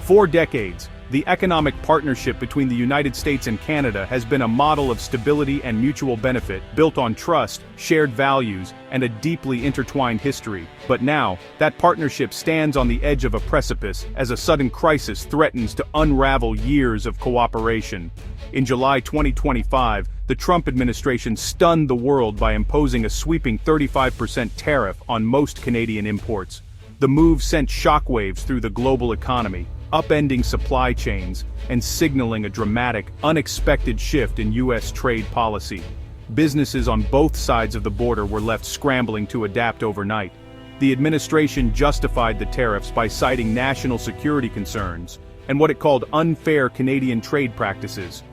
For decades, the economic partnership between the United States and Canada has been a model of stability and mutual benefit, built on trust, shared values, and a deeply intertwined history. But now, that partnership stands on the edge of a precipice as a sudden crisis threatens to unravel years of cooperation. In July 2025, the Trump administration stunned the world by imposing a sweeping 35% tariff on most Canadian imports. The move sent shockwaves through the global economy, upending supply chains and signaling a dramatic, unexpected shift in U.S. trade policy. Businesses on both sides of the border were left scrambling to adapt overnight. The administration justified the tariffs by citing national security concerns and what it called unfair Canadian trade practices.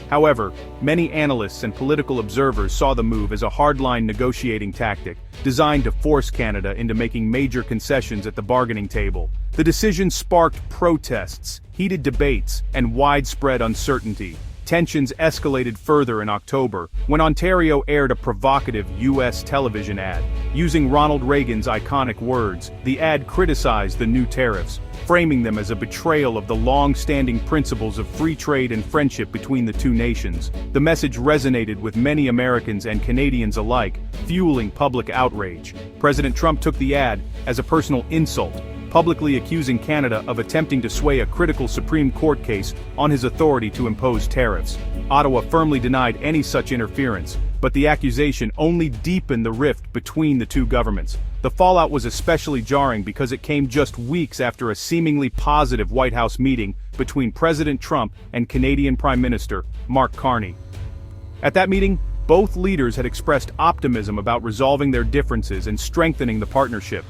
However, many analysts and political observers saw the move as a hardline negotiating tactic, designed to force Canada into making major concessions at the bargaining table. The decision sparked protests, heated debates, and widespread uncertainty. Tensions escalated further in October, when Ontario aired a provocative U.S. television ad. Using Ronald Reagan's iconic words, the ad criticized the new tariffs, framing them as a betrayal of the long-standing principles of free trade and friendship between the two nations. The message resonated with many Americans and Canadians alike, fueling public outrage. President Trump took the ad as a personal insult, publicly accusing Canada of attempting to sway a critical Supreme Court case on his authority to impose tariffs. Ottawa firmly denied any such interference, but the accusation only deepened the rift between the two governments. The fallout was especially jarring because it came just weeks after a seemingly positive White House meeting between President Trump and Canadian Prime Minister Mark Carney. At that meeting, both leaders had expressed optimism about resolving their differences and strengthening the partnership.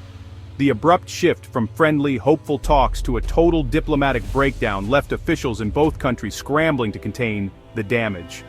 The abrupt shift from friendly, hopeful talks to a total diplomatic breakdown left officials in both countries scrambling to contain the damage.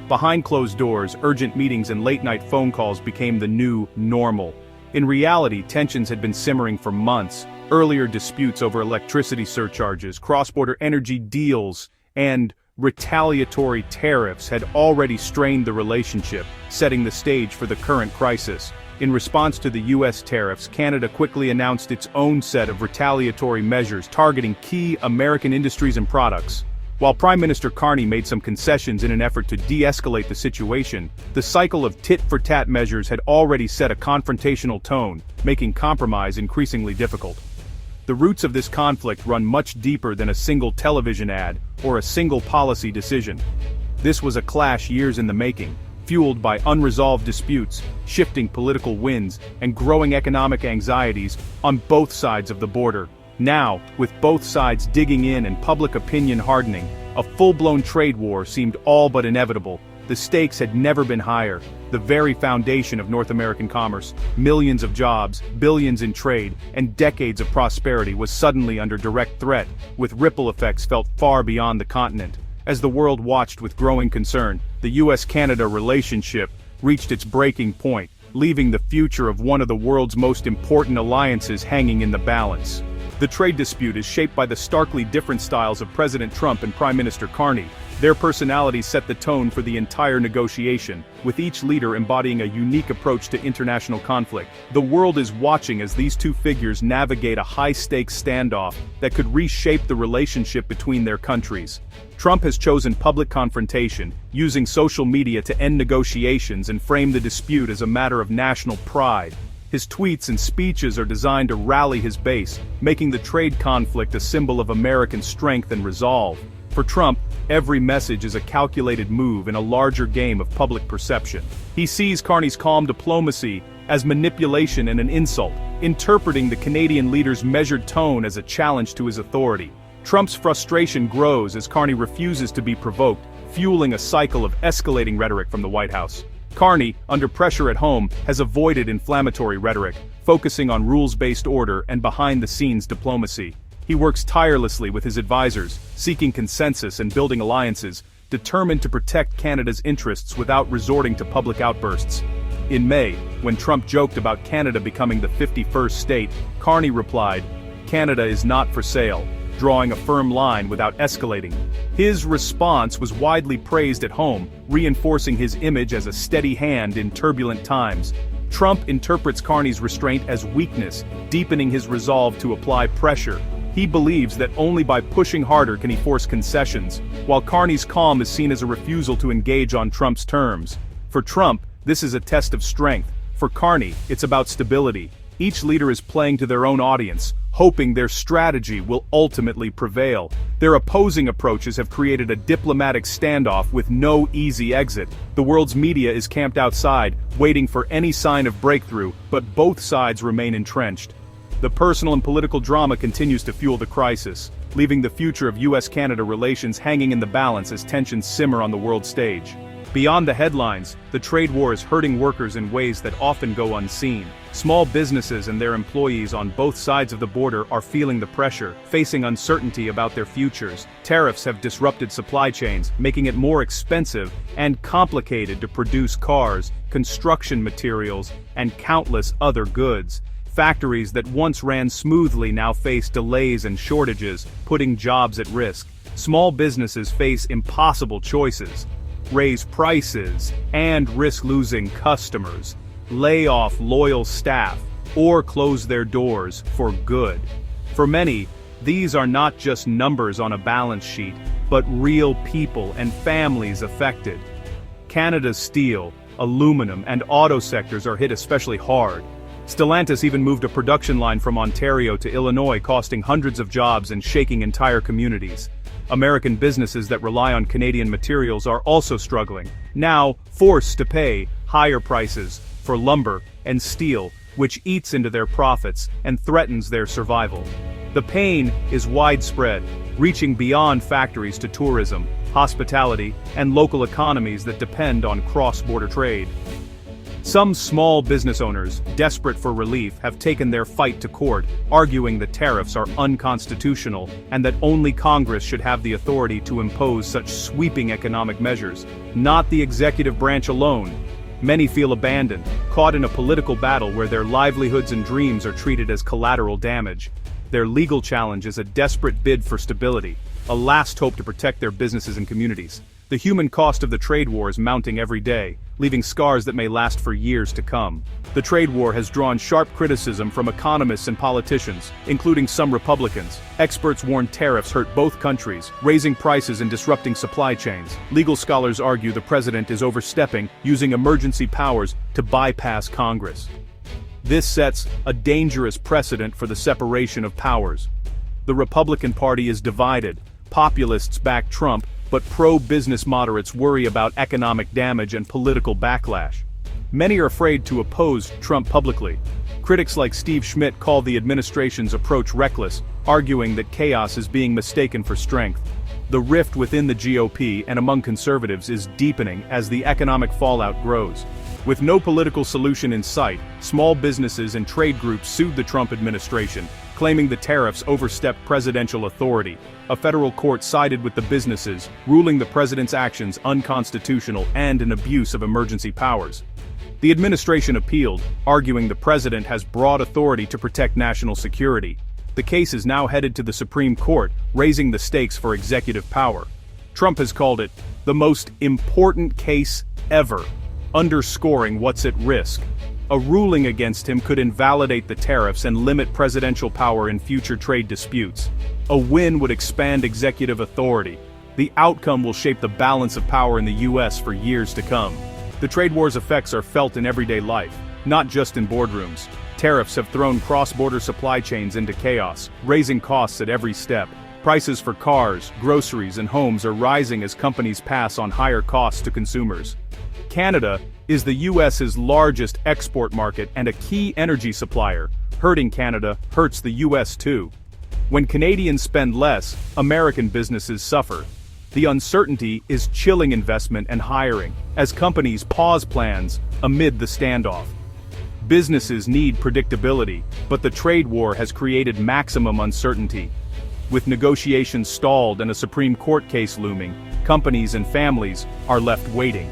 Behind closed doors, urgent meetings and late-night phone calls became the new normal. In reality, tensions had been simmering for months. Earlier disputes over electricity surcharges, cross-border energy deals, and retaliatory tariffs had already strained the relationship, setting the stage for the current crisis. In response to the U.S. tariffs, Canada quickly announced its own set of retaliatory measures targeting key American industries and products. While Prime Minister Carney made some concessions in an effort to de-escalate the situation, the cycle of tit-for-tat measures had already set a confrontational tone, making compromise increasingly difficult. The roots of this conflict run much deeper than a single television ad or a single policy decision. This was a clash years in the making, fueled by unresolved disputes, shifting political winds, and growing economic anxieties on both sides of the border. Now, with both sides digging in and public opinion hardening, a full-blown trade war seemed all but inevitable. The stakes had never been higher. The very foundation of North American commerce, millions of jobs, billions in trade, and decades of prosperity was suddenly under direct threat, with ripple effects felt far beyond the continent. As the world watched with growing concern, the U.S.-Canada relationship reached its breaking point, leaving the future of one of the world's most important alliances hanging in the balance. The trade dispute is shaped by the starkly different styles of President Trump and Prime Minister Carney. Their personalities set the tone for the entire negotiation, with each leader embodying a unique approach to international conflict. The world is watching as these two figures navigate a high-stakes standoff that could reshape the relationship between their countries. Trump has chosen public confrontation, using social media to end negotiations and frame the dispute as a matter of national pride. His tweets and speeches are designed to rally his base, making the trade conflict a symbol of American strength and resolve. For Trump, every message is a calculated move in a larger game of public perception. He sees Carney's calm diplomacy as manipulation and an insult, interpreting the Canadian leader's measured tone as a challenge to his authority. Trump's frustration grows as Carney refuses to be provoked, fueling a cycle of escalating rhetoric from the White House. Carney, under pressure at home, has avoided inflammatory rhetoric, focusing on rules-based order and behind-the-scenes diplomacy. He works tirelessly with his advisors, seeking consensus and building alliances, determined to protect Canada's interests without resorting to public outbursts. In May, when Trump joked about Canada becoming the 51st state, Carney replied, "Canada is not for sale," drawing a firm line without escalating. His response was widely praised at home, reinforcing his image as a steady hand in turbulent times. Trump interprets Carney's restraint as weakness, deepening his resolve to apply pressure. He believes that only by pushing harder can he force concessions, while Carney's calm is seen as a refusal to engage on Trump's terms. For Trump, this is a test of strength. For Carney, it's about stability. Each leader is playing to their own audience, hoping their strategy will ultimately prevail. Their opposing approaches have created a diplomatic standoff with no easy exit. The world's media is camped outside, waiting for any sign of breakthrough, but both sides remain entrenched. The personal and political drama continues to fuel the crisis, leaving the future of US-Canada relations hanging in the balance as tensions simmer on the world stage. Beyond the headlines, the trade war is hurting workers in ways that often go unseen. Small businesses and their employees on both sides of the border are feeling the pressure, facing uncertainty about their futures. Tariffs have disrupted supply chains, making it more expensive and complicated to produce cars, construction materials, and countless other goods. Factories that once ran smoothly now face delays and shortages, putting jobs at risk. Small businesses face impossible choices: raise prices and risk losing customers, lay off loyal staff, or close their doors for good. For many, these are not just numbers on a balance sheet, but real people and families affected. Canada's steel, aluminum, and auto sectors are hit especially hard. Stellantis even moved a production line from Ontario to Illinois, costing hundreds of jobs and shaking entire communities. American businesses that rely on Canadian materials are also struggling, now forced to pay higher prices for lumber and steel, which eats into their profits and threatens their survival. The pain is widespread, reaching beyond factories to tourism, hospitality, and local economies that depend on cross-border trade. Some small business owners, desperate for relief, have taken their fight to court, arguing that tariffs are unconstitutional and that only Congress should have the authority to impose such sweeping economic measures, not the executive branch alone. Many feel abandoned, caught in a political battle where their livelihoods and dreams are treated as collateral damage. Their legal challenge is a desperate bid for stability, a last hope to protect their businesses and communities. The human cost of the trade war is mounting every day, leaving scars that may last for years to come. The trade war has drawn sharp criticism from economists and politicians, including some Republicans. Experts warn tariffs hurt both countries, raising prices and disrupting supply chains. Legal scholars argue the president is overstepping, using emergency powers to bypass Congress. This sets a dangerous precedent for the separation of powers. The Republican Party is divided. Populists back Trump, but pro-business moderates worry about economic damage and political backlash. Many are afraid to oppose Trump publicly. Critics like Steve Schmidt call the administration's approach reckless, arguing that chaos is being mistaken for strength. The rift within the GOP and among conservatives is deepening as the economic fallout grows. With no political solution in sight, small businesses and trade groups sued the Trump administration, claiming the tariffs overstepped presidential authority. A federal court sided with the businesses, ruling the president's actions unconstitutional and an abuse of emergency powers. The administration appealed, arguing the president has broad authority to protect national security. The case is now headed to the Supreme Court, raising the stakes for executive power. Trump has called it the most important case ever, underscoring what's at risk. A ruling against him could invalidate the tariffs and limit presidential power in future trade disputes. A win would expand executive authority. The outcome will shape the balance of power in the US for years to come. The trade war's effects are felt in everyday life, not just in boardrooms. Tariffs have thrown cross-border supply chains into chaos, raising costs at every step. Prices for cars, groceries, and homes are rising as companies pass on higher costs to consumers. Canada is the US's largest export market and a key energy supplier. Hurting Canada hurts the US too. When Canadians spend less, American businesses suffer. The uncertainty is chilling investment and hiring, as companies pause plans amid the standoff. Businesses need predictability, but the trade war has created maximum uncertainty. With negotiations stalled and a Supreme Court case looming, companies and families are left waiting.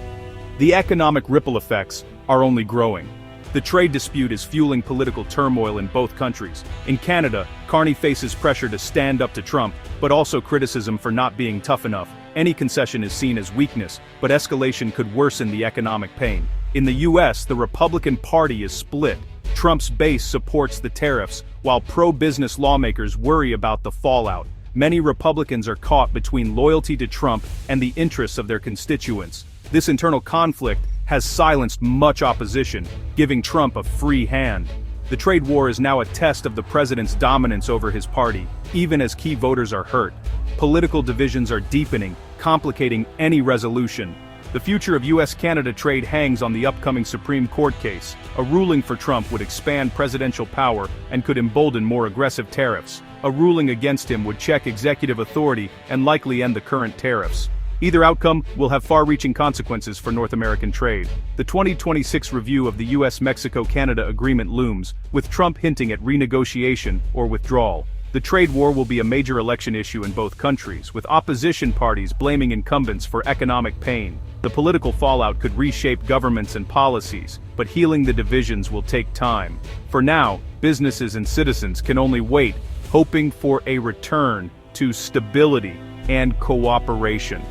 The economic ripple effects are only growing. The trade dispute is fueling political turmoil in both countries. In Canada, Carney faces pressure to stand up to Trump, but also criticism for not being tough enough. Any concession is seen as weakness, but escalation could worsen the economic pain. In the US, the Republican Party is split. Trump's base supports the tariffs, while pro-business lawmakers worry about the fallout. Many Republicans are caught between loyalty to Trump and the interests of their constituents. This internal conflict has silenced much opposition, giving Trump a free hand. The trade war is now a test of the president's dominance over his party, even as key voters are hurt. Political divisions are deepening, complicating any resolution. The future of U.S.-Canada trade hangs on the upcoming Supreme Court case. A ruling for Trump would expand presidential power and could embolden more aggressive tariffs. A ruling against him would check executive authority and likely end the current tariffs. Either outcome will have far-reaching consequences for North American trade. The 2026 review of the U.S.-Mexico-Canada agreement looms, with Trump hinting at renegotiation or withdrawal. The trade war will be a major election issue in both countries, with opposition parties blaming incumbents for economic pain. The political fallout could reshape governments and policies, but healing the divisions will take time. For now, businesses and citizens can only wait, hoping for a return to stability and cooperation.